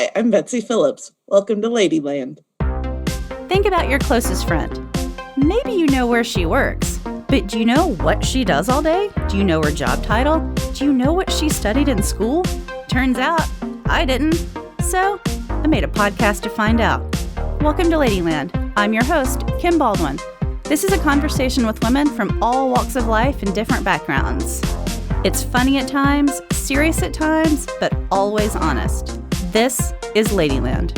Hi, I'm Betsy Phillips. Welcome to Ladyland. Think about your closest friend. Maybe you know where she works, but do you know what she does all day? Do you know her job title? Do you know what she studied in school? Turns out, I didn't. So, I made a podcast to find out. Welcome to Ladyland. I'm your host, Kim Baldwin. This is a conversation with women from all walks of life and different backgrounds. It's funny at times, serious at times, but always honest. This is Ladyland.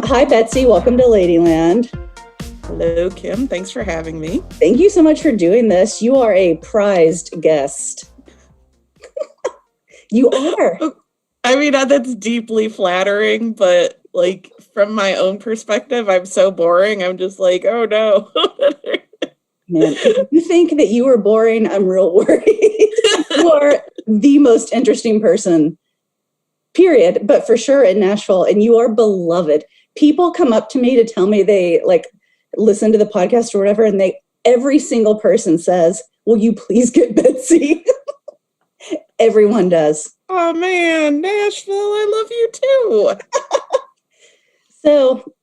Hi, Betsy. Welcome to Ladyland. Hello, Kim. Thanks for having me. Thank you so much for doing this. You are a prized guest. You are. I mean, that's deeply flattering, but like from my own perspective, I'm so boring. I'm just like, oh no. Man, if you think that you are boring, I'm real worried. You are the most interesting person, period, but for sure in Nashville, and you are beloved. People come up to me to tell me they listen to the podcast or whatever, and every single person says, will you please get Betsy? Everyone does. Oh man, Nashville, I love you too. So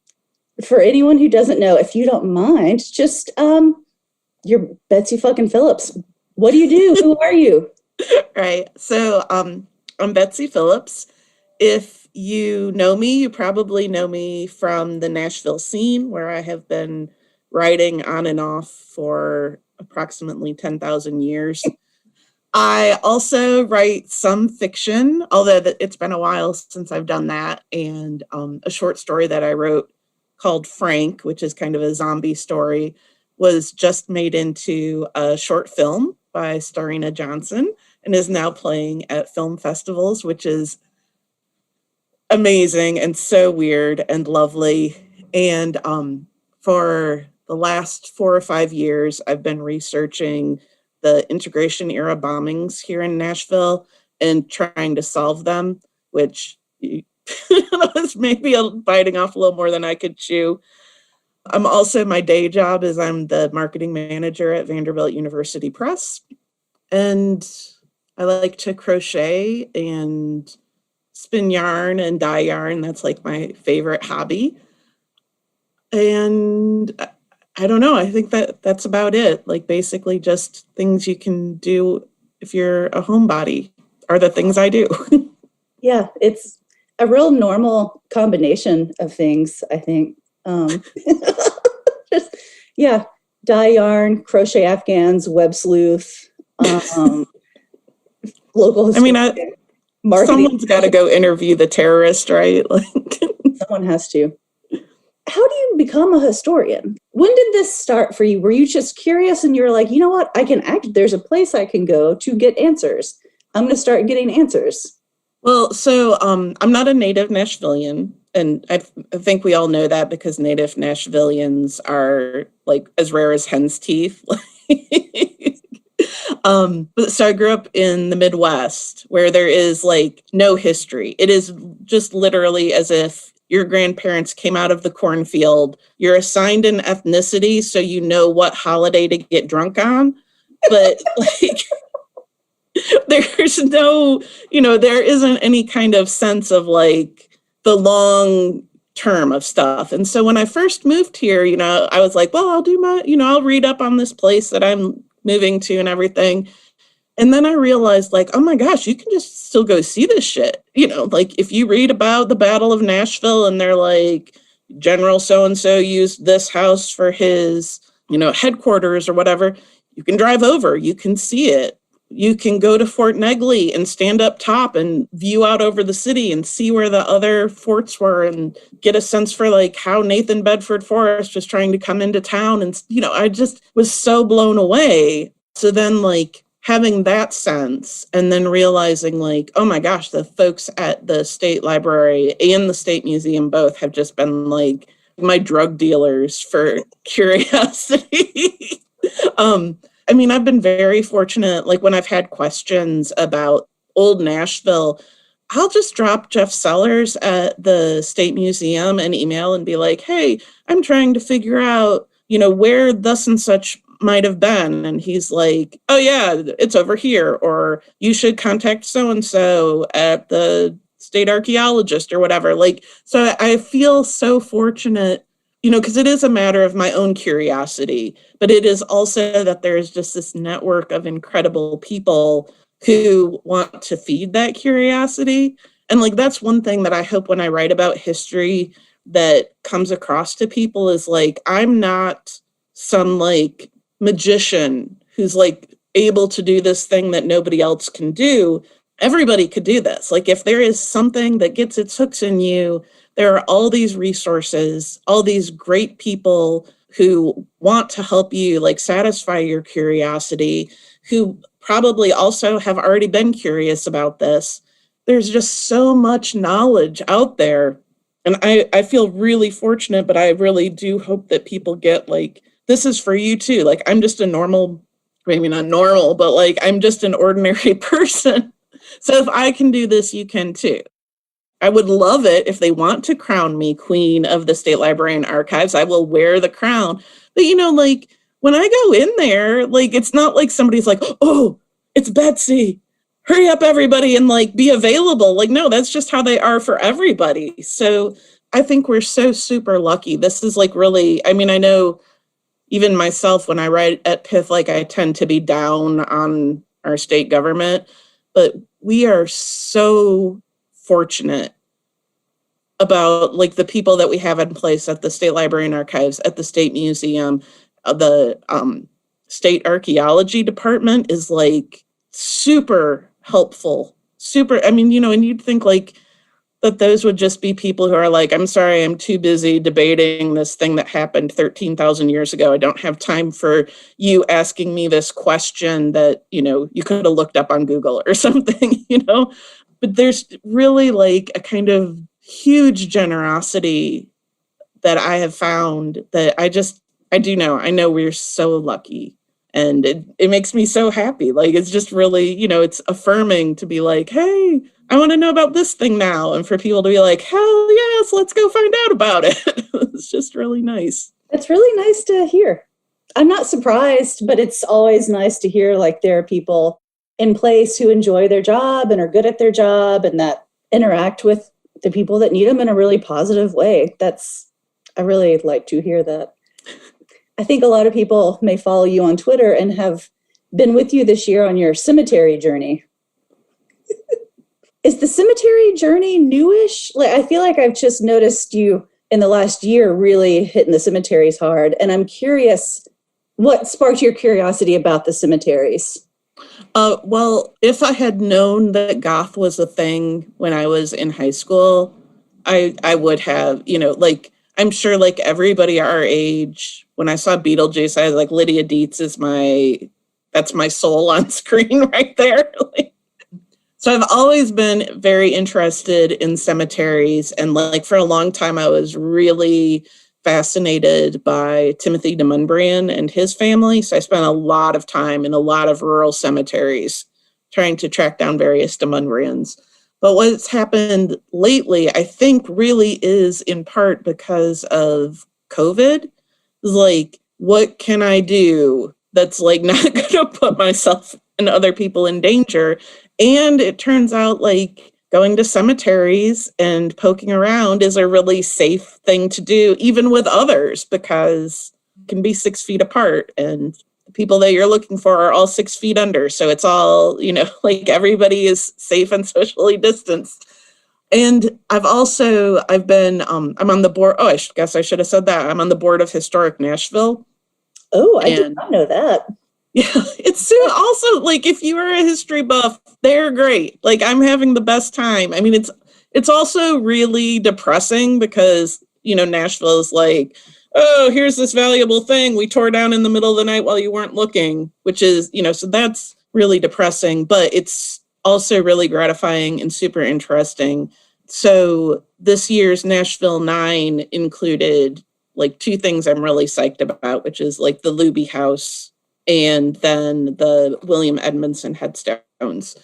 for anyone who doesn't know, if you don't mind, just you're Betsy fucking Phillips. What do you do? Who are you? Right. So I'm Betsy Phillips. If you know me, you probably know me from the Nashville scene, where I have been writing on and off for approximately 10,000 years. I also write some fiction, although it's been a while since I've done that, and a short story that I wrote called Frank, which is kind of a zombie story, was just made into a short film by Starina Johnson and is now playing at film festivals, which is amazing and so weird and lovely. And for the last 4 or 5 years, I've been researching the integration era bombings here in Nashville and trying to solve them, which was maybe biting off a little more than I could chew. My day job is I'm the marketing manager at Vanderbilt University Press. And I like to crochet and spin yarn and dye yarn. That's like my favorite hobby. And I don't know. I think that's about it. Like basically just things you can do if you're a homebody are the things I do. Yeah, it's a real normal combination of things, I think. Dye yarn, crochet Afghans, web sleuth, local historian, marketing. Someone's got to go interview the terrorist, right? Someone has to. How do you become a historian? When did this start for you? Were you just curious and you're like, you know what? There's a place I can go to get answers. I'm going to start getting answers. Well, so I'm not a native Nashvillian, and I think we all know that because native Nashvillians are like as rare as hen's teeth. So I grew up in the Midwest where there is like no history. It is just literally as if your grandparents came out of the cornfield. You're assigned an ethnicity so you know what holiday to get drunk on. But like there's no, there isn't any kind of sense of like the long term of stuff. And so when I first moved here, I was like, well, I'll do I'll read up on this place that I'm moving to and everything. And then I realized like, oh my gosh, you can just still go see this shit. Like if you read about the Battle of Nashville and they're like, General so-and-so used this house for his, headquarters or whatever, you can drive over, you can see it. You can go to Fort Negley and stand up top and view out over the city and see where the other forts were and get a sense for like how Nathan Bedford Forrest was trying to come into town. And, I just was so blown away. So then like having that sense and then realizing like, oh my gosh, the folks at the State Library and the State Museum both have just been like my drug dealers for curiosity. I've been very fortunate, like when I've had questions about old Nashville, I'll just drop Jeff Sellers at the State Museum an email and be like, hey, I'm trying to figure out, where thus and such might have been. And he's like, oh yeah, it's over here. Or you should contact so-and-so at the state archaeologist or whatever. Like, so I feel so fortunate, because it is a matter of my own curiosity, but it is also that there's just this network of incredible people who want to feed that curiosity. And like, that's one thing that I hope when I write about history that comes across to people is like, I'm not some like magician who's like able to do this thing that nobody else can do. Everybody could do this. Like, if there is something that gets its hooks in you, there are all these resources, all these great people who want to help you like satisfy your curiosity, who probably also have already been curious about this. There's just so much knowledge out there. And I feel really fortunate, but I really do hope that people get like, this is for you too. Like, I'm just a normal, maybe not normal, but like, I'm just an ordinary person. So if I can do this, you can too. I would love it if they want to crown me queen of the State Library and Archives. I will wear the crown. But, like, when I go in there, like, it's not like somebody's like, oh, it's Betsy. Hurry up, everybody, and, like, be available. Like, no, that's just how they are for everybody. So I think we're so super lucky. This is, like, really, I mean, I know even myself, when I write at Pith, like, I tend to be down on our state government. But we are so fortunate about like the people that we have in place at the State Library and Archives, at the State Museum. The State Archaeology Department is like super helpful, I mean, and you'd think like that those would just be people who are like, I'm sorry, I'm too busy debating this thing that happened 13,000 years ago. I don't have time for you asking me this question that, you could have looked up on Google or something, But there's really like a kind of huge generosity that I have found that I know we're so lucky. And it makes me so happy. Like, it's just really, it's affirming to be like, hey, I want to know about this thing now. And for people to be like, hell yes, let's go find out about it. It's just really nice. It's really nice to hear. I'm not surprised, but it's always nice to hear like there are people in place who enjoy their job and are good at their job and that interact with the people that need them in a really positive way. I really like to hear that. I think a lot of people may follow you on Twitter and have been with you this year on your cemetery journey. Is the cemetery journey newish? Like, I feel like I've just noticed you in the last year really hitting the cemeteries hard. And I'm curious, what sparked your curiosity about the cemeteries? Well, if I had known that goth was a thing when I was in high school, I would have, like, I'm sure like everybody our age, when I saw Beetlejuice, I was like, Lydia Dietz that's my soul on screen right there. So I've always been very interested in cemeteries. And like for a long time, I was really fascinated by Timothy de Montbriand and his family. So I spent a lot of time in a lot of rural cemeteries trying to track down various de Montbriands. But what's happened lately, I think really is in part because of COVID. Like, what can I do that's like not going to put myself and other people in danger? And it turns out like going to cemeteries and poking around is a really safe thing to do, even with others, because it can be 6 feet apart and the people that you're looking for are all 6 feet under. So it's all, like everybody is safe and socially distanced. And I'm on the board. Oh, I guess I should have said that. I'm on the board of Historic Nashville. Oh, I did not know that. Yeah, it's also like if you are a history buff, they're great. Like I'm having the best time. I mean, it's also really depressing because, Nashville is like, oh, here's this valuable thing we tore down in the middle of the night while you weren't looking, which is, so that's really depressing, but it's also really gratifying and super interesting. So this year's Nashville 9 included like 2 things I'm really psyched about, which is like the Luby House and then the William Edmondson headstones.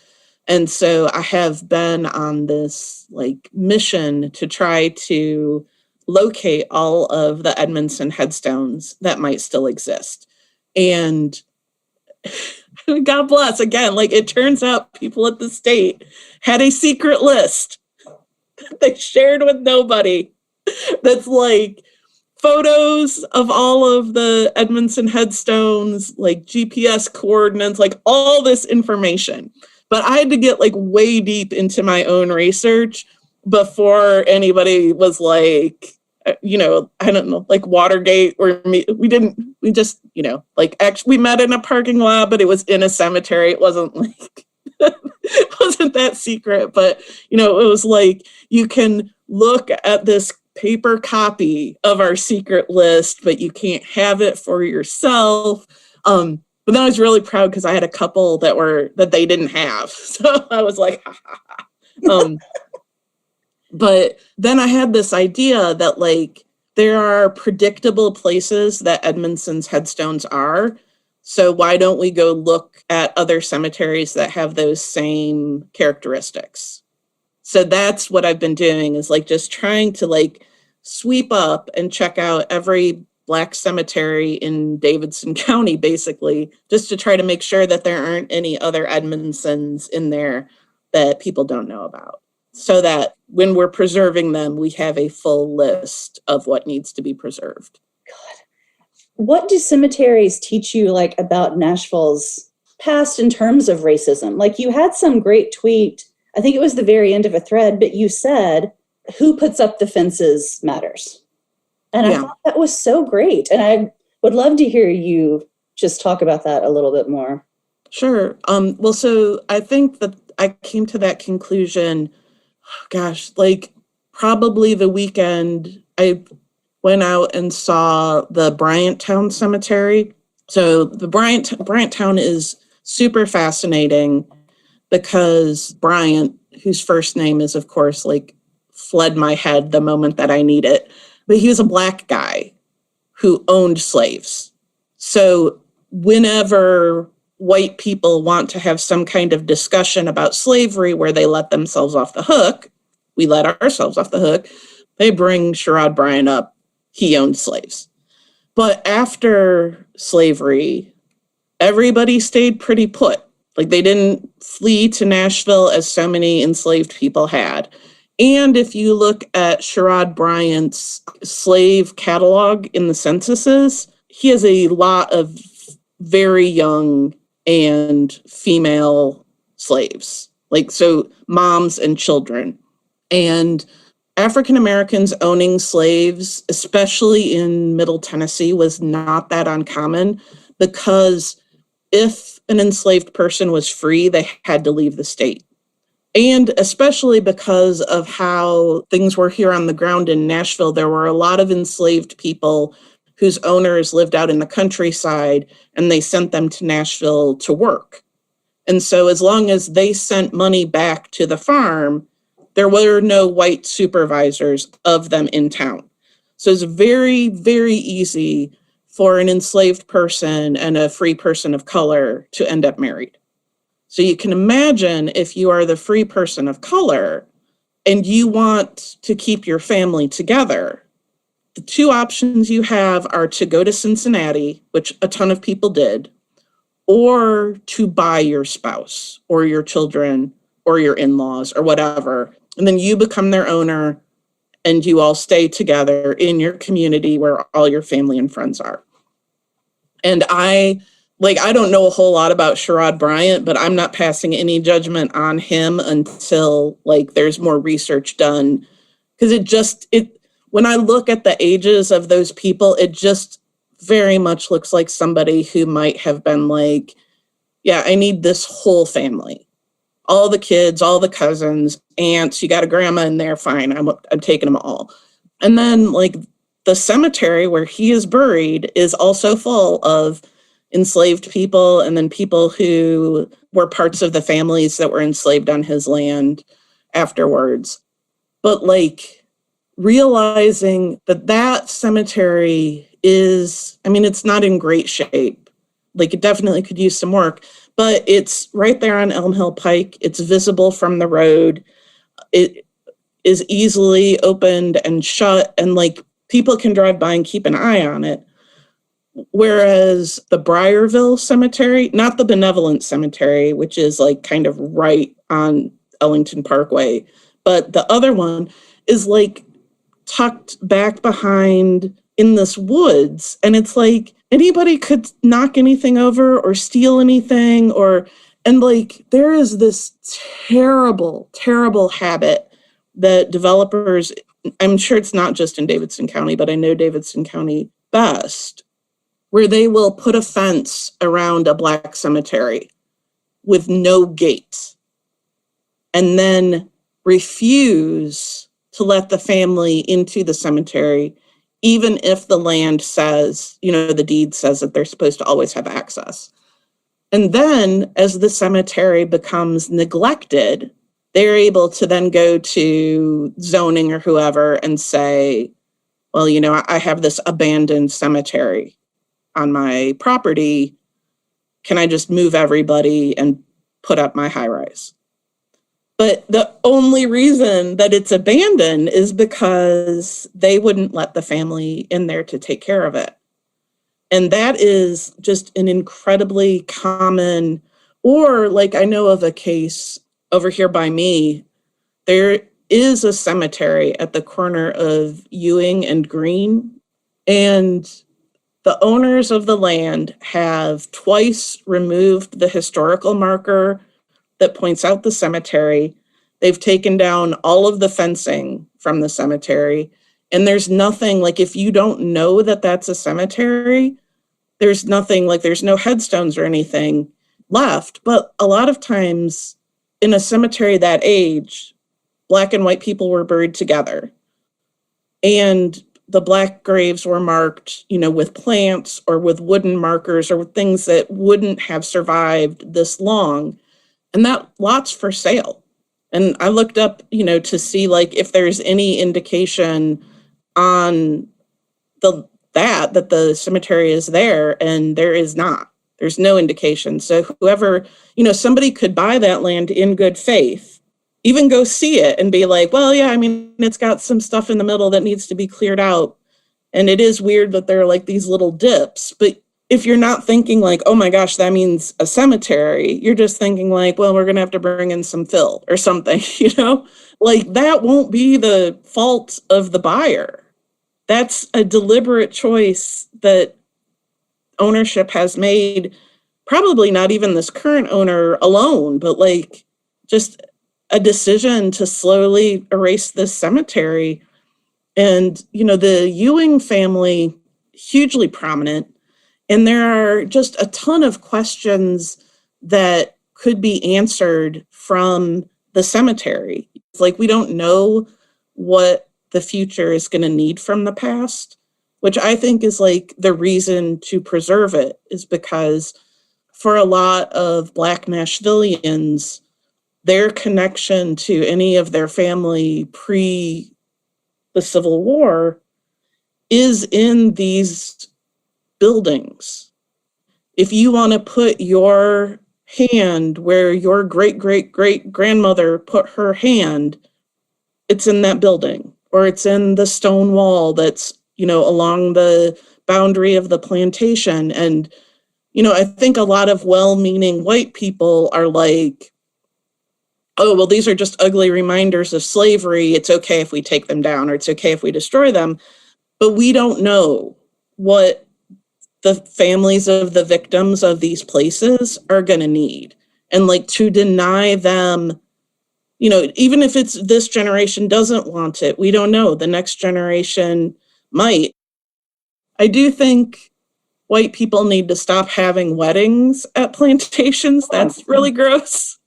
And so I have been on this like mission to try to locate all of the Edmondson headstones that might still exist. And God bless, again, like it turns out people at the state had a secret list that they shared with nobody that's like photos of all of the Edmondson headstones, like GPS coordinates, like all this information. But I had to get like way deep into my own research before anybody was like, you know, I don't know, like Watergate, or we just, you know, like actually we met in a parking lot, but it was in a cemetery. It wasn't like, it wasn't that secret, but, you know, it was like, you can look at this paper copy of our secret list, but you can't have it for yourself. But then I was really proud because I had a couple that they didn't have. So I was like, ha, ha, ha. But then I had this idea that like there are predictable places that Edmondson's headstones are. So why don't we go look at other cemeteries that have those same characteristics? So that's what I've been doing, is like just trying to like sweep up and check out every Black cemetery in Davidson County, basically, just to try to make sure that there aren't any other Edmondsons in there that people don't know about, so that when we're preserving them, we have a full list of what needs to be preserved. God, what do cemeteries teach you like about Nashville's past in terms of racism? Like you had some great tweet, I think it was the very end of a thread, but you said, who puts up the fences matters. And I thought that was so great. And I would love to hear you just talk about that a little bit more. Sure. Well, so I think that I came to that conclusion, like probably the weekend I went out and saw the Bryanttown Cemetery. So the Bryanttown is super fascinating because Bryant, whose first name is, of course, like fled my head the moment that I need it, but he was a Black guy who owned slaves. So whenever white people want to have some kind of discussion about slavery where they let themselves off the hook, we let ourselves off the hook, they bring Sherrod Bryant up. He owned slaves. But after slavery, everybody stayed pretty put. Like they didn't flee to Nashville as so many enslaved people had. And if you look at Sherrod Bryant's slave catalog in the censuses, he has a lot of very young and female slaves, like so moms and children. And African Americans owning slaves, especially in Middle Tennessee, was not that uncommon, because if an enslaved person was free, they had to leave the state. And especially because of how things were here on the ground in Nashville, there were a lot of enslaved people whose owners lived out in the countryside, and they sent them to Nashville to work. And so as long as they sent money back to the farm, there were no white supervisors of them in town. So it's very, very easy for an enslaved person and a free person of color to end up married. So you can imagine if you are the free person of color and you want to keep your family together, the two options you have are to go to Cincinnati, which a ton of people did, or to buy your spouse or your children or your in-laws or whatever. And then you become their owner and you all stay together in your community where all your family and friends are. And I don't know a whole lot about Sherrod Bryant, but I'm not passing any judgment on him until like there's more research done. Because when I look at the ages of those people, it just very much looks like somebody who might have been like, yeah, I need this whole family. All the kids, all the cousins, aunts, you got a grandma in there, fine, I'm taking them all. And then like the cemetery where he is buried is also full of enslaved people, and then people who were parts of the families that were enslaved on his land afterwards. But like realizing that cemetery is, I mean, it's not in great shape. Like it definitely could use some work, but it's right there on Elm Hill Pike. It's visible from the road. It is easily opened and shut, and like people can drive by and keep an eye on it. Whereas the Briarville Cemetery, not the Benevolent Cemetery, which is like kind of right on Ellington Parkway, but the other one is like tucked back behind in this woods. And it's like anybody could knock anything over or steal anything, and like there is this terrible, terrible habit that developers, I'm sure it's not just in Davidson County, but I know Davidson County best, where they will put a fence around a Black cemetery with no gate and then refuse to let the family into the cemetery, even if the land says, the deed says that they're supposed to always have access. And then as the cemetery becomes neglected, they're able to then go to zoning or whoever and say, well, I have this abandoned cemetery on my property. Can I just move everybody and put up my high rise? But the only reason that it's abandoned is because they wouldn't let the family in there to take care of it. And that is just an incredibly common, or like I know of a case over here by me, there is a cemetery at the corner of Ewing and Green, and the owners of the land have twice removed the historical marker that points out the cemetery. They've taken down all of the fencing from the cemetery. And there's nothing, like if you don't know that that's a cemetery, there's nothing, like there's no headstones or anything left. But a lot of times in a cemetery that age, Black and white people were buried together. And the Black graves were marked, with plants or with wooden markers or with things that wouldn't have survived this long. And that lot's for sale. And I looked up, to see like if there's any indication on that the cemetery is there, and there is not. There's no indication. So whoever, somebody could buy that land in good faith, even go see it and be like, well, yeah, it's got some stuff in the middle that needs to be cleared out. And it is weird that there are like these little dips. But if you're not thinking like, oh my gosh, that means a cemetery, you're just thinking like, well, we're going to have to bring in some fill or something, like that won't be the fault of the buyer. That's a deliberate choice that ownership has made, probably not even this current owner alone, but like just a decision to slowly erase this cemetery. And, the Ewing family, hugely prominent. And there are just a ton of questions that could be answered from the cemetery. It's like we don't know what the future is going to need from the past, which I think is like the reason to preserve it, is because for a lot of Black Nashvillians, their connection to any of their family pre the Civil War is in these buildings. If you want to put your hand where your great-great-great-grandmother put her hand, it's in that building, or it's in the stone wall that's, along the boundary of the plantation. And, I think a lot of well-meaning white people are like, oh, well, these are just ugly reminders of slavery. It's okay if we take them down, or it's okay if we destroy them. But we don't know what the families of the victims of these places are going to need. And like to deny them, even if it's this generation doesn't want it, we don't know. The next generation might. I do think white people need to stop having weddings at plantations. That's really gross.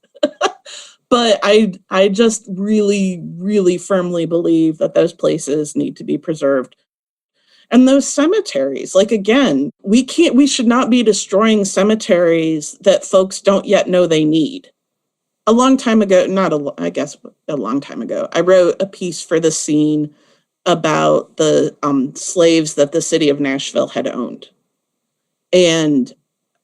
But I just really, really firmly believe that those places need to be preserved. And those cemeteries, like, again, we should not be destroying cemeteries that folks don't yet know they need. A long time ago, a long time ago, I wrote a piece for The Scene about the slaves that the city of Nashville had owned. And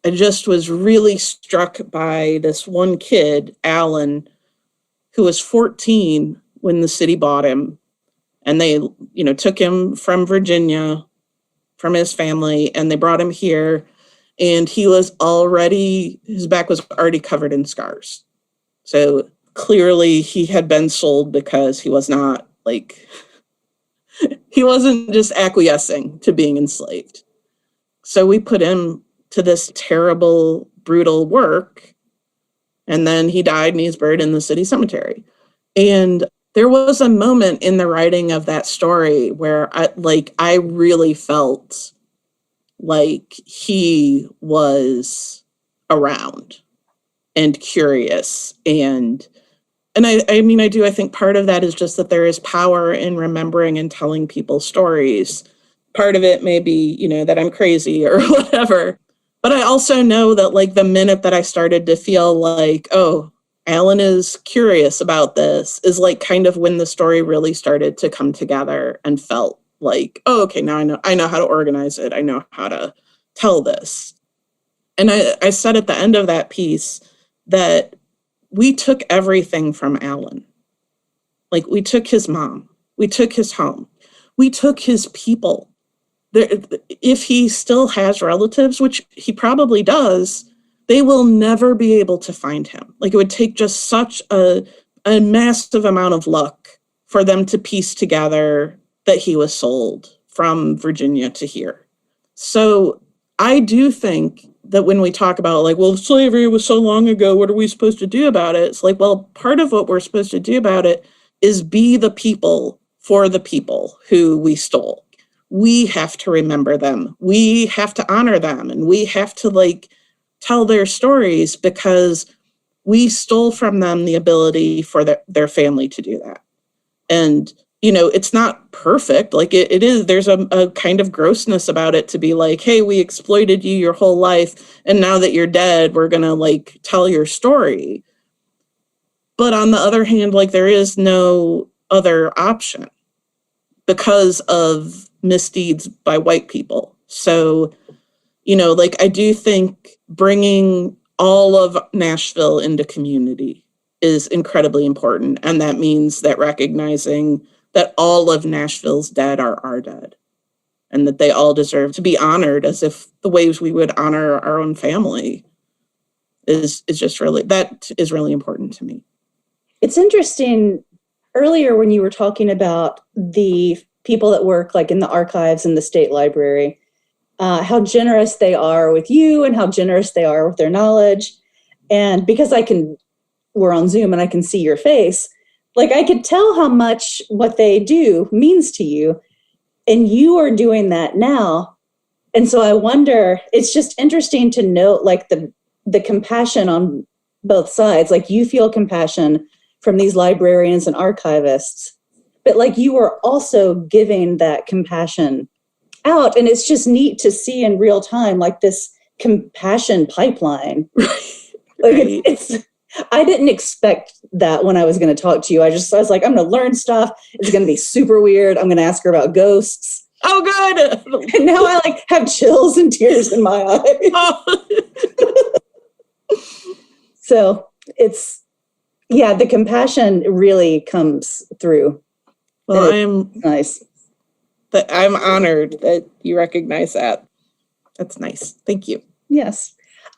I just was really struck by this one kid, Alan, who was 14 when the city bought him. And they, took him from Virginia, from his family, and they brought him here. And his back was already covered in scars. So clearly he had been sold because he was not he wasn't just acquiescing to being enslaved. So we put him to this terrible, brutal work. And then he died and he's buried in the city cemetery. And there was a moment in the writing of that story where I really felt like he was around and curious. And I think part of that is just that there is power in remembering and telling people stories. Part of it may be, that I'm crazy or whatever. But I also know that the minute that I started to feel like, oh, Alan is curious about this is kind of when the story really started to come together and felt like, oh, okay, now I know how to organize it. I know how to tell this. And I said at the end of that piece that we took everything from Alan. We took his mom, we took his home, we took his people. If he still has relatives, which he probably does, they will never be able to find him. It would take just such a massive amount of luck for them to piece together that he was sold from Virginia to here. So I do think that when we talk about slavery was so long ago, what are we supposed to do about it? It's part of what we're supposed to do about it is be the people for the people who we stole. We have to remember them. We have to honor them. And we have to tell their stories because we stole from them the ability for their family to do that. And, it's not perfect. It is, there's a kind of grossness about it to be hey, we exploited you your whole life. And now that you're dead, we're going to tell your story. But on the other hand, there is no other option because of misdeeds by white people. So, I do think bringing all of Nashville into community is incredibly important. And that means that recognizing that all of Nashville's dead are our dead and that they all deserve to be honored as if the ways we would honor our own family is really important to me. It's interesting. Earlier when you were talking about the people that work in the archives and the state library, how generous they are with you and how generous they are with their knowledge. And because we're on Zoom and I can see your face, I could tell how much what they do means to you. And you are doing that now. And so I wonder, it's just interesting to note the compassion on both sides. You feel compassion from these librarians and archivists, but you are also giving that compassion out. And it's just neat to see in real time, this compassion pipeline. Right. I didn't expect that when I was going to talk to you. I was like, I'm going to learn stuff. It's going to be super weird. I'm going to ask her about ghosts. Oh, good. And now I have chills and tears in my eyes. Oh. So the compassion really comes through. Well, I'm nice. I'm honored that you recognize that. That's nice. Thank you. Yes.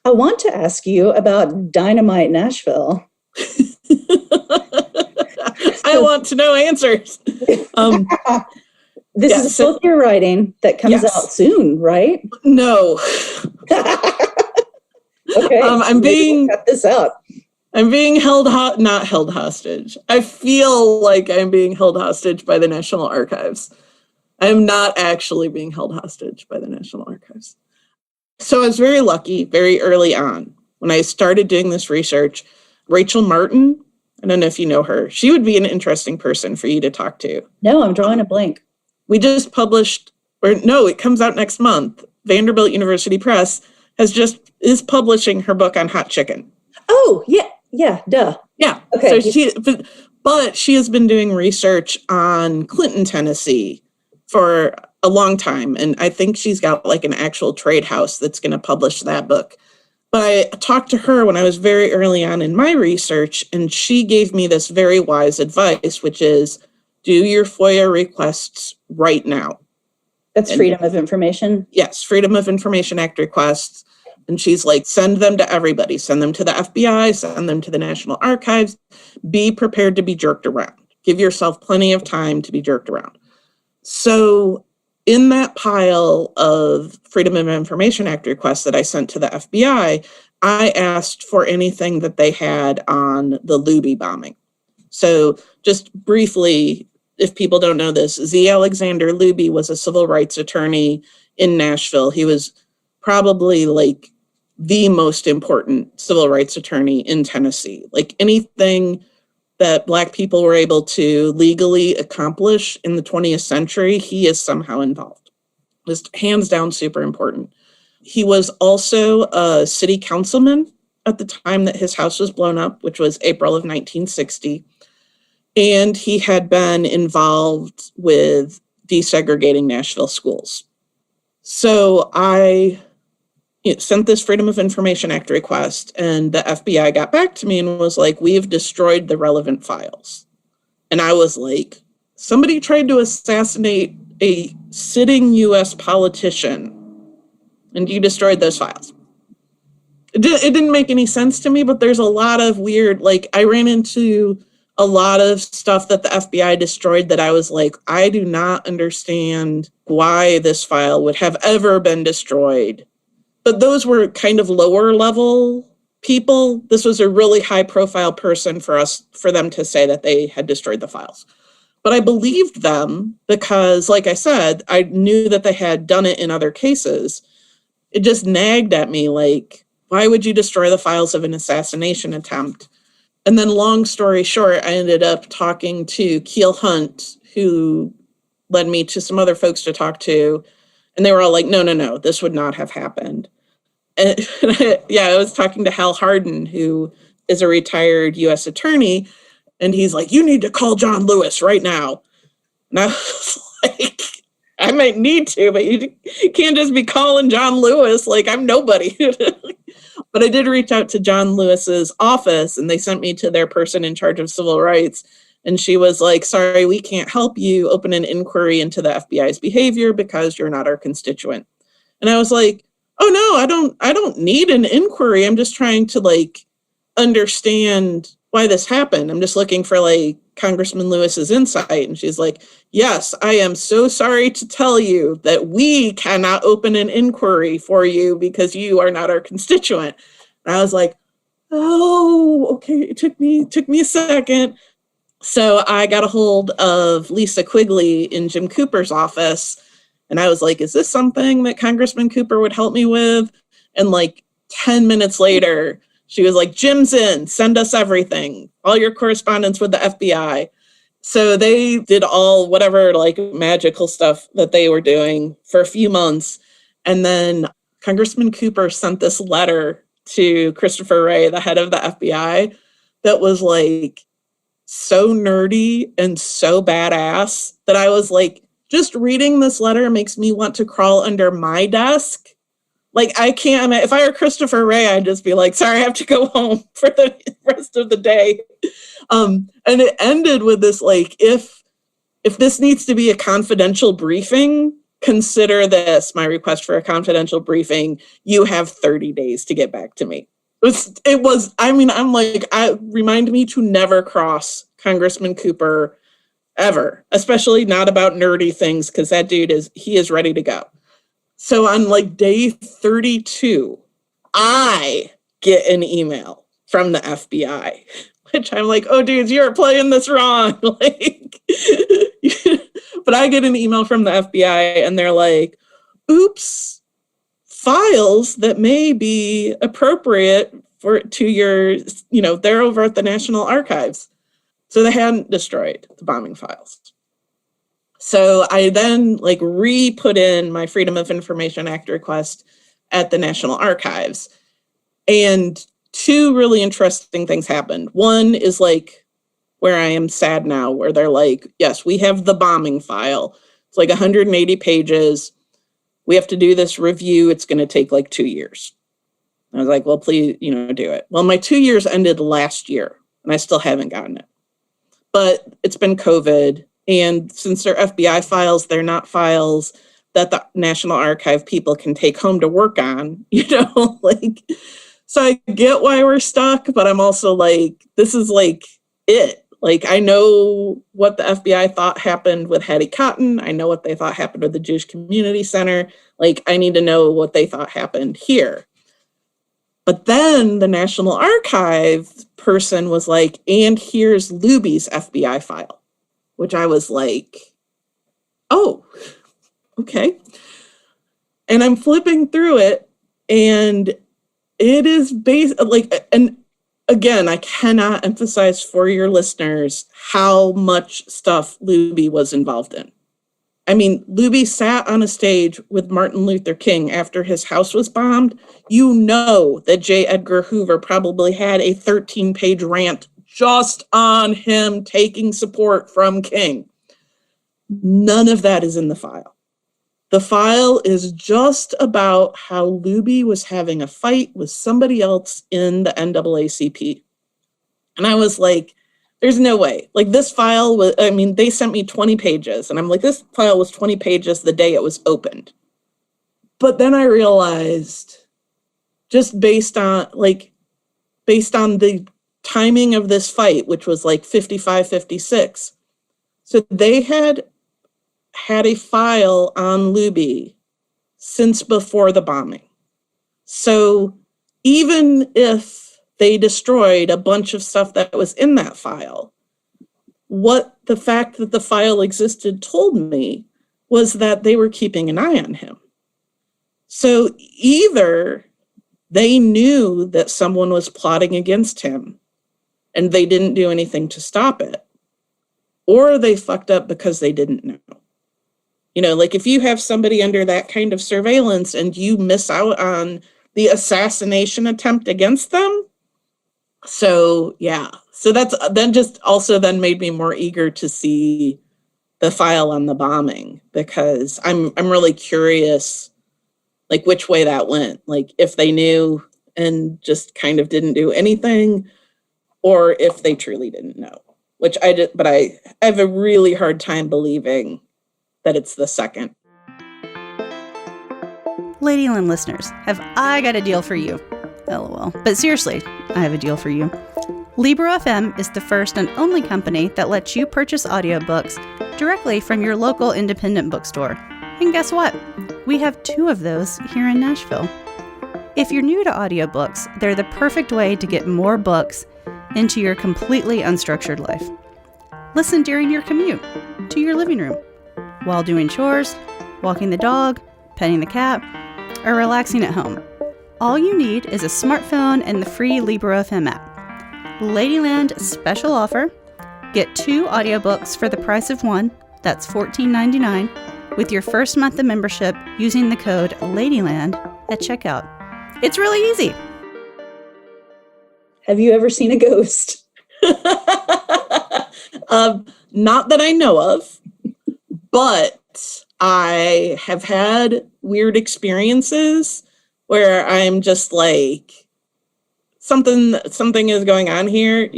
I want to ask you about Dynamite Nashville. I want to know answers. This is a book you're writing that comes out soon, right? No. Okay. I'm being cut this out. I'm being not held hostage. I feel like I'm being held hostage by the National Archives. I am not actually being held hostage by the National Archives. So I was very lucky very early on when I started doing this research. Rachel Martin, I don't know if you know her. She would be an interesting person for you to talk to. No, I'm drawing a blank. We just published, it comes out next month. Vanderbilt University Press is publishing her book on hot chicken. Oh, yeah, duh. Yeah. Okay. So but she has been doing research on Clinton, Tennessee for a long time. And I think she's got an actual trade house that's going to publish that book. But I talked to her when I was very early on in my research, and she gave me this very wise advice, which is do your FOIA requests right now. That's Freedom of Information? Yes, Freedom of Information Act requests. And she's like, send them to everybody. Send them to the FBI, send them to the National Archives. Be prepared to be jerked around. Give yourself plenty of time to be jerked around. So in that pile of Freedom of Information Act requests that I sent to the FBI, I asked for anything that they had on the Luby bombing. So just briefly, if people don't know this, Z. Alexander Luby was a civil rights attorney in Nashville. He was probably like the most important civil rights attorney in Tennessee. Like anything that Black people were able to legally accomplish in the 20th century, he is somehow involved. Just hands down super important. He was also a city councilman at the time that his house was blown up, which was April of 1960. And he had been involved with desegregating Nashville schools. So I sent this Freedom of Information Act request, and the FBI got back to me and was like, we've destroyed the relevant files. And I was like, somebody tried to assassinate a sitting US politician, and you destroyed those files. It didn't make any sense to me, but there's a lot of weird, like I ran into a lot of stuff that the FBI destroyed that I was like, I do not understand why this file would have ever been destroyed. But those were kind of lower level people. This was a really high profile person for them to say that they had destroyed the files. But I believed them because, like I said, I knew that they had done it in other cases. It just nagged at me like, why would you destroy the files of an assassination attempt? And then long story short, I ended up talking to Keel Hunt, who led me to some other folks to talk to. And they were all like, no, this would not have happened. And I was talking to Hal Hardin, who is a retired U.S. attorney. And he's like, you need to call John Lewis right now. And I was like, I might need to, but you can't just be calling John Lewis. Like, I'm nobody. But I did reach out to John Lewis's office, and they sent me to their person in charge of civil rights. And she was like, sorry, we can't help you open an inquiry into the FBI's behavior because you're not our constituent. And I was like, oh no, I don't need an inquiry. I'm just trying to like understand why this happened. I'm just looking for like Congressman Lewis's insight. And she's like, yes, I am so sorry to tell you that we cannot open an inquiry for you because you are not our constituent. And I was like, oh, okay. It took me a second. So I got a hold of Lisa Quigley in Jim Cooper's office. And I was like, is this something that Congressman Cooper would help me with? And like 10 minutes later, she was like, Jim's in, send us everything, all your correspondence with the FBI. So they did all whatever like magical stuff that they were doing for a few months. And then Congressman Cooper sent this letter to Christopher Wray, the head of the FBI, that was like so nerdy and so badass that I was like, just reading this letter makes me want to crawl under my desk. Like, I can't, if I were Christopher Wray, I'd just be like, sorry, I have to go home for the rest of the day. And it ended with this, like, if this needs to be a confidential briefing, consider this my request for a confidential briefing. You have 30 days to get back to me. I'm like, remind me to never cross Congressman Cooper ever, especially not about nerdy things, because that dude is ready to go. So on like day 32, I get an email from the FBI, which I'm like, oh, dudes, you're playing this wrong. Like, but I get an email from the FBI and they're like, oops, files that may be appropriate to your, they're over at the National Archives. So they hadn't destroyed the bombing files. So I then like re-put in my Freedom of Information Act request at the National Archives. And two really interesting things happened. One is like where I am sad now, where they're like, yes, we have the bombing file. It's like 180 pages. We have to do this review. It's going to take like 2 years. I was like, well, please, do it. Well, my 2 years ended last year and I still haven't gotten it. But it's been COVID. And since they're FBI files, they're not files that the National Archive people can take home to work on, so I get why we're stuck, but I'm also like, this is like it. Like, I know what the FBI thought happened with Hattie Cotton. I know what they thought happened with the Jewish Community Center. Like, I need to know what they thought happened here. But then the National Archive person was like, and here's Luby's FBI file, which I was like, oh, okay. And I'm flipping through it, and it is based and again, I cannot emphasize for your listeners how much stuff Luby was involved in. I mean, Luby sat on a stage with Martin Luther King after his house was bombed. You know that J. Edgar Hoover probably had a 13-page rant just on him taking support from King. None of that is in the file. The file is just about how Luby was having a fight with somebody else in the NAACP. And I was like, there's no way. Like, this file was, they sent me 20 pages. And I'm like, this file was 20 pages the day it was opened. But then I realized, just based on the timing of this fight, which was like 55, 56. So they had a file on Luby since before the bombing. So even if they destroyed a bunch of stuff that was in that file, what the fact that the file existed told me was that they were keeping an eye on him. So either they knew that someone was plotting against him and they didn't do anything to stop it, or they fucked up because they didn't know. Like, if you have somebody under that kind of surveillance and you miss out on the assassination attempt against them. So, yeah. So that's then made me more eager to see the file on the bombing, because I'm really curious, like, which way that went. Like, if they knew and just kind of didn't do anything, or if they truly didn't know, but I have a really hard time believing that it's the second. Ladyland listeners, have I got a deal for you? LOL. But seriously, I have a deal for you. Libro FM is the first and only company that lets you purchase audiobooks directly from your local independent bookstore. And guess what? We have 2 of those here in Nashville. If you're new to audiobooks, they're the perfect way to get more books into your completely unstructured life. Listen during your commute to your living room, while doing chores, walking the dog, petting the cat, or relaxing at home. All you need is a smartphone and the free Libro FM app. Ladyland special offer. Get 2 audiobooks for the price of 1. That's $14.99 with your first month of membership using the code Ladyland at checkout. It's really easy. Have you ever seen a ghost? Not that I know of, but I have had weird experiences where I'm just like, something is going on here.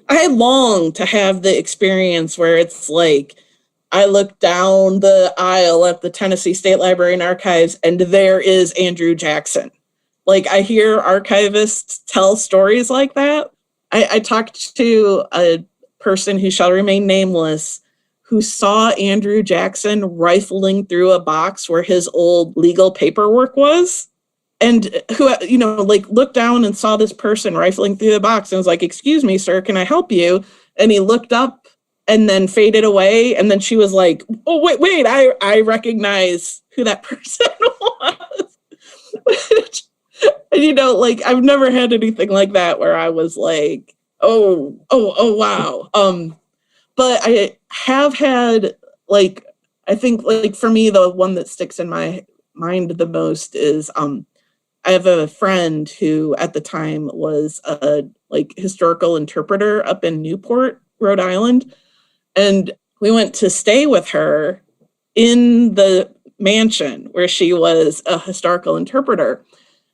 I long to have the experience where it's like, I look down the aisle at the Tennessee State Library and Archives, and there is Andrew Jackson. Like, I hear archivists tell stories like that. I talked to a person who shall remain nameless who saw Andrew Jackson rifling through a box where his old legal paperwork was, and who, looked down and saw this person rifling through the box and was like, "Excuse me, sir, can I help you?" And he looked up and then faded away. And then she was like, "Oh, wait, I recognize who that person was." And, I've never had anything like that where I was like, oh, wow. But I have had, I think, for me, the one that sticks in my mind the most is, I have a friend who at the time was a historical interpreter up in Newport, Rhode Island. And we went to stay with her in the mansion where she was a historical interpreter.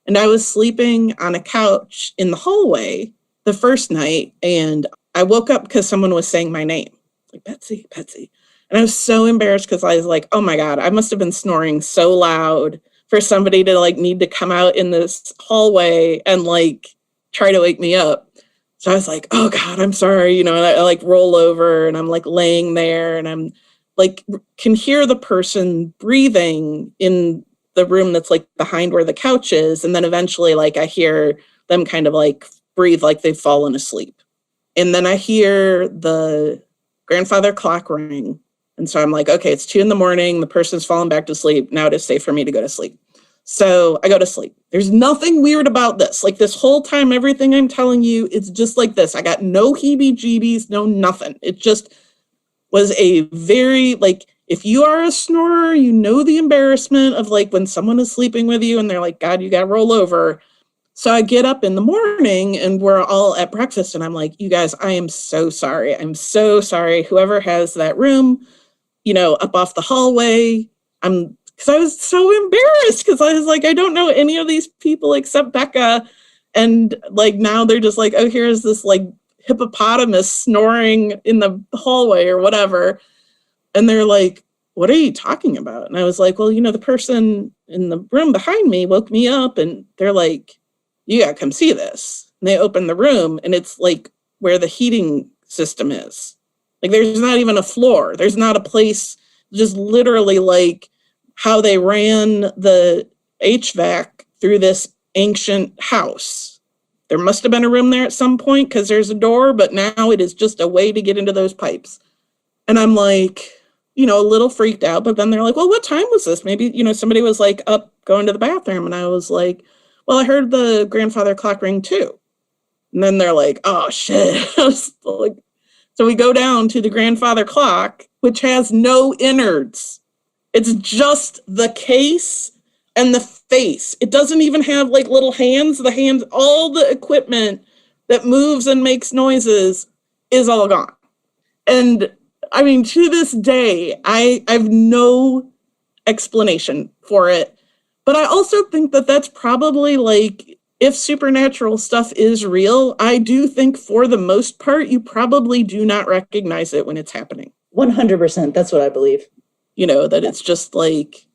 And I was sleeping on a couch in the hallway the first night, and I woke up because someone was saying my name, like, Betsy, Betsy. And I was so embarrassed because I was like, oh my God, I must have been snoring so loud for somebody to like need to come out in this hallway and like try to wake me up. So I was like, oh God, I'm sorry. And I like roll over and I'm like laying there and I'm like, can hear the person breathing in the room that's like behind where the couch is. And then eventually like I hear them kind of like breathe like they've fallen asleep. And then I hear the grandfather clock ring. And so I'm like, okay, it's 2 a.m. The person's fallen back to sleep. Now it is safe for me to go to sleep. So I go to sleep. There's nothing weird about this. Like this whole time, everything I'm telling you, it's just like this. I got no heebie-jeebies, no nothing. It just was a very, like, if you are a snorer, you know the embarrassment of like when someone is sleeping with you and they're like, God, you got to roll over. So I get up in the morning and we're all at breakfast and I'm like, you guys, I am so sorry. I'm so sorry. Whoever has that room, up off the hallway, because I was so embarrassed because I was like, I don't know any of these people except Becca. And like now they're just like, oh, here's this like hippopotamus snoring in the hallway or whatever. And they're like, what are you talking about? And I was like, well, the person in the room behind me woke me up and they're like, you gotta come see this. And they open the room and it's like where the heating system is. Like there's not even a floor. There's not a place, just literally like how they ran the HVAC through this ancient house. There must have been a room there at some point because there's a door, but now it is just a way to get into those pipes. And I'm like, a little freaked out, but then they're like, well, what time was this? Maybe, somebody was like up going to the bathroom. And I was like, well, I heard the grandfather clock ring too. And then they're like, oh shit. I was like, so we go down to the grandfather clock, which has no innards. It's just the case and the face. It doesn't even have like little hands. The hands, all the equipment that moves and makes noises is all gone. And I mean, to this day, I have no explanation for it. But I also think that that's probably like, if supernatural stuff is real, I do think for the most part, you probably do not recognize it when it's happening. 100%. That's what I believe. That it's just like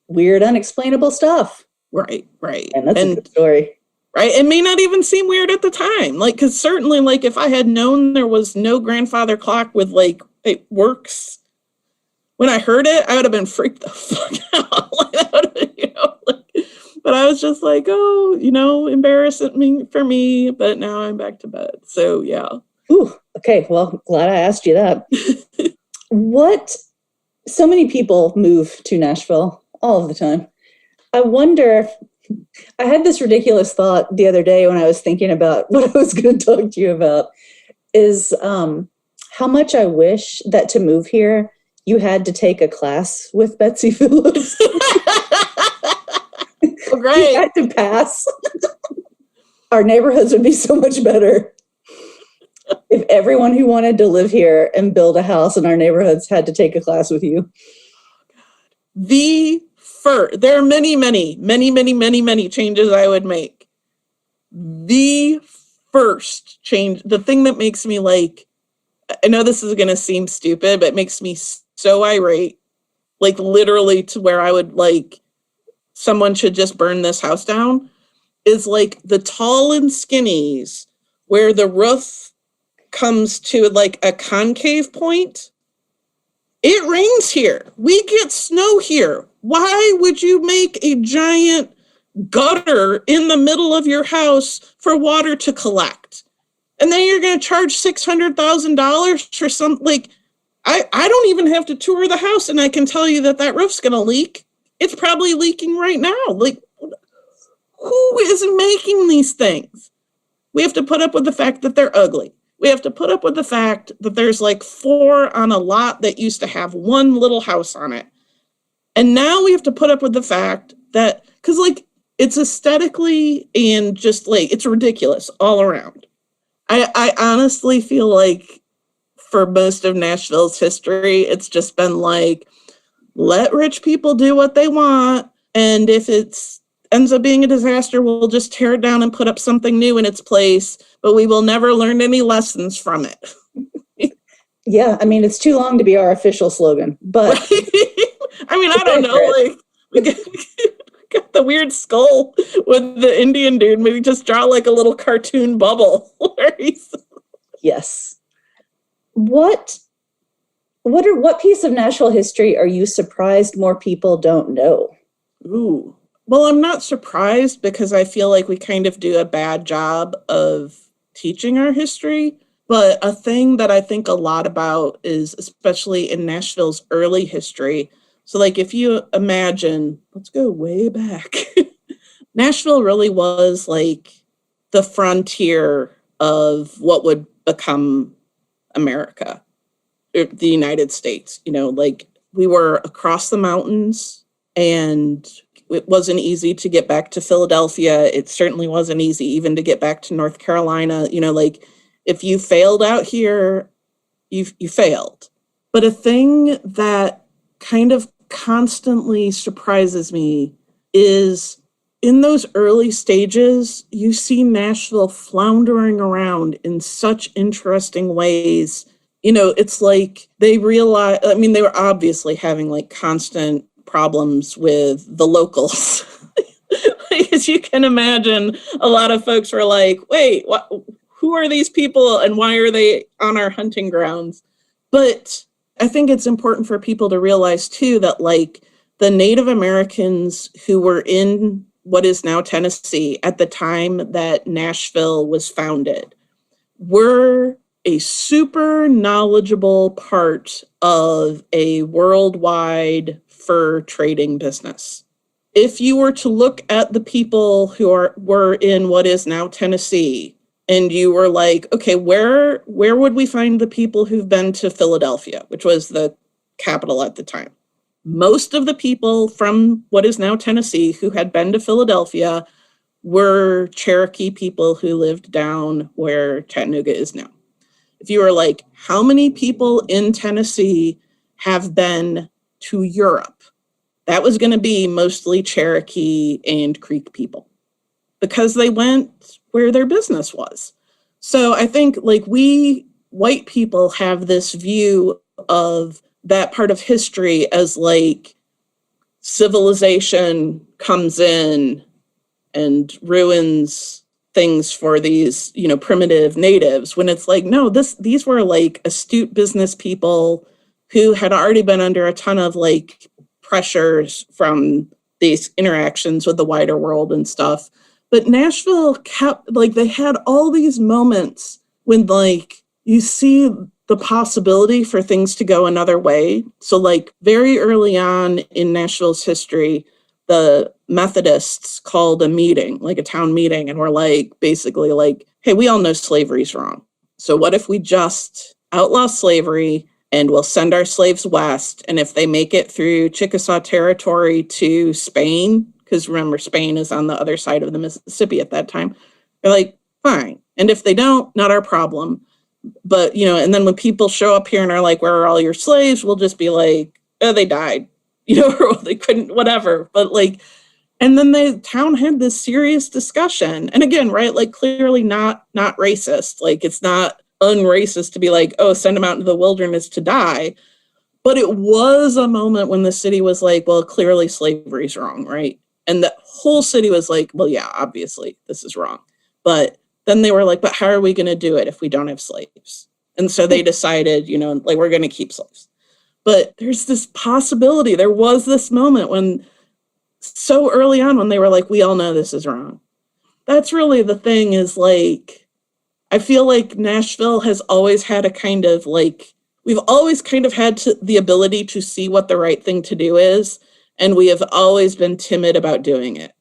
weird, unexplainable stuff. Right. And that's a good story. Right. It may not even seem weird at the time. Like, because certainly, like, if I had known there was no grandfather clock with, like, it works, when I heard it, I would have been freaked the fuck out. Like, that would have, but I was just like, oh, embarrassing for me. But now I'm back to bed. So, yeah. Ooh, okay. Well, glad I asked you that. So many people move to Nashville all of the time. I wonder, I had this ridiculous thought the other day when I was thinking about what I was going to talk to you about is how much I wish that to move here, you had to take a class with Betsy Phillips. Oh, great. You had to pass. Our neighborhoods would be so much better if everyone who wanted to live here and build a house in our neighborhoods had to take a class with you. There are many changes I would make. The first change, the thing that makes me like, I know this is going to seem stupid, but it makes me so irate, like literally to where I would like, someone should just burn this house down, is like the tall and skinnies where the roof comes to like a concave point. It rains here. We get snow here. Why would you make a giant gutter in the middle of your house for water to collect? And then you're going to charge $600,000 for some, like, I don't even have to tour the house and I can tell you that roof's going to leak. It's probably leaking right now. Like, who is making these things? We have to put up with the fact that they're ugly. We have to put up with the fact that there's like 4 on a lot that used to have one little house on it. And now we have to put up with the fact that, because like, it's aesthetically and just like, it's ridiculous all around. I honestly feel like for most of Nashville's history, it's just been like, let rich people do what they want. And if it's ends up being a disaster, we'll just tear it down and put up something new in its place, but we will never learn any lessons from it. Yeah, I mean, it's too long to be our official slogan, but I mean, I don't know, like we got the weird skull with the Indian dude. Maybe just draw like a little cartoon bubble where he's... Yes. What piece of Nashville history are you surprised more people don't know? Ooh. Well, I'm not surprised because I feel like we kind of do a bad job of teaching our history. But a thing that I think a lot about is, especially in Nashville's early history. So like if you imagine, let's go way back. Nashville really was like the frontier of what would become America, the United States. You know, like we were across the mountains and it wasn't easy to get back to Philadelphia. It certainly wasn't easy even to get back to North Carolina. You know, like if you failed out here, you failed. But a thing that kind of constantly surprises me is in those early stages, you see Nashville floundering around in such interesting ways. You know, it's like they realize, I mean, they were obviously having like constant problems with the locals. Like, as you can imagine, a lot of folks were like, wait, who are these people and why are they on our hunting grounds? But I think it's important for people to realize too that like the Native Americans who were in what is now Tennessee at the time that Nashville was founded were a super knowledgeable part of a worldwide fur trading business. If you were to look at the people who were in what is now Tennessee, and you were like, okay, where would we find the people who've been to Philadelphia, which was the capital at the time? Most of the people from what is now Tennessee who had been to Philadelphia were Cherokee people who lived down where Chattanooga is now. If you were like, how many people in Tennessee have been to Europe? That was going to be mostly Cherokee and Creek people because they went where their business was. So I think like we white people have this view of that part of history as like civilization comes in and ruins things for these, you know, primitive natives, when it's like, no, these were like astute business people who had already been under a ton of like pressures from these interactions with the wider world and stuff. But Nashville kept, like, they had all these moments when, like, you see the possibility for things to go another way. So, like, very early on in Nashville's history, the Methodists called a meeting, like a town meeting, and were like, basically like, hey, we all know slavery's wrong. So what if we just outlaw slavery and we'll send our slaves west? And if they make it through Chickasaw territory to Spain, because remember, Spain is on the other side of the Mississippi at that time, they're like, fine. And if they don't, not our problem. But, you know, and then when people show up here and are like, where are all your slaves? We'll just be like, oh, they died, you know, or they couldn't, whatever. But like, and then the town had this serious discussion. And again, right, like clearly not racist. Like it's not unracist to be like, oh, send them out into the wilderness to die. But it was a moment when the city was like, well, clearly slavery's wrong, right? And the whole city was like, well, yeah, obviously this is wrong. But then they were like, but how are we going to do it if we don't have slaves? And so they decided, you know, like, we're going to keep slaves. But there's this possibility. There was this moment when so early on when they were like, we all know this is wrong. That's really the thing is like, I feel like Nashville has always had a kind of like, we've always kind of had the ability to see what the right thing to do is. And we have always been timid about doing it.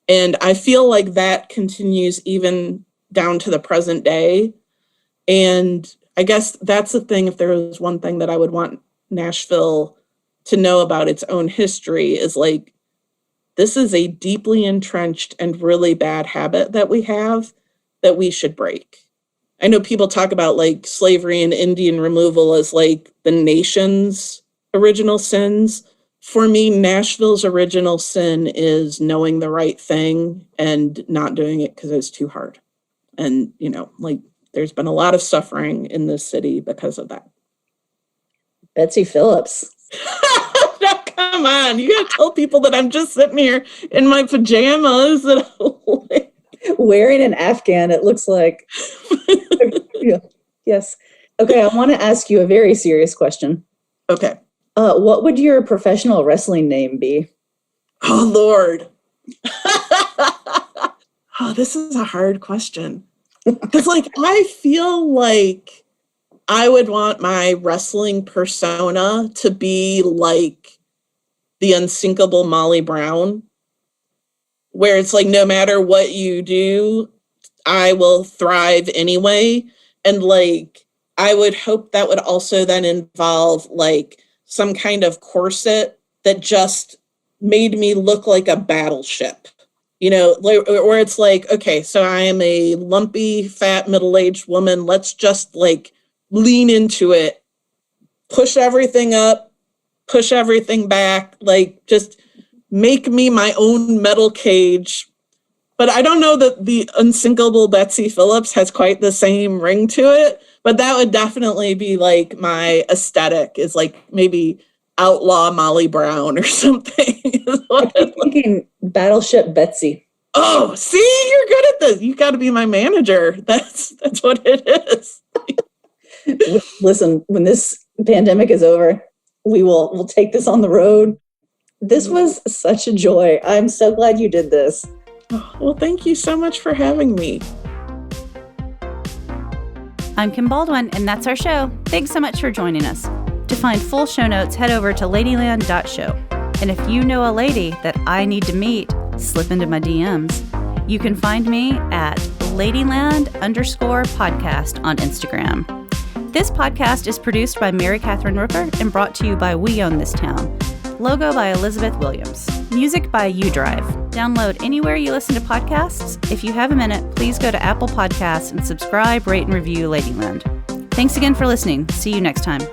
And I feel like that continues even down to the present day. And I guess that's the thing, if there was one thing that I would want Nashville to know about its own history is like, this is a deeply entrenched and really bad habit that we have that we should break. I know people talk about like slavery and Indian removal as like the nation's original sins, for me, Nashville's original sin is knowing the right thing and not doing it because it's too hard. And, like, there's been a lot of suffering in this city because of that. Betsy Phillips. No, come on. You got to tell people that I'm just sitting here in my pajamas. Wearing an Afghan, it looks like. Yes. Okay, I want to ask you a very serious question. Okay. What would your professional wrestling name be? Oh, Lord. Oh, this is a hard question. Because, I feel like I would want my wrestling persona to be like the unsinkable Molly Brown, where it's like, no matter what you do, I will thrive anyway. And, I would hope that would also then involve, some kind of corset that just made me look like a battleship. Where it's like, okay, so I am a lumpy, fat, middle-aged woman. Let's just lean into it, push everything up, push everything back, just make me my own metal cage. But I don't know that the unsinkable Betsy Phillips has quite the same ring to it, but that would definitely be my aesthetic, is maybe outlaw Molly Brown or something. I'm thinking Battleship Betsy. Oh, see, you're good at this. You got to be my manager. That's what it is. Listen, when this pandemic is over, we'll take this on the road. This was such a joy. I'm so glad you did this. Oh, well, thank you so much for having me. I'm Kim Baldwin, and that's our show. Thanks so much for joining us. To find full show notes, head over to ladyland.show. And if you know a lady that I need to meet, slip into my DMs. You can find me at Ladyland_podcast on Instagram. This podcast is produced by Mary Catherine Rooker and brought to you by We Own This Town. Logo by Elizabeth Williams. Music by UDrive. Download anywhere you listen to podcasts. If you have a minute, please go to Apple Podcasts and subscribe, rate, and review Ladyland. Thanks again for listening. See you next time.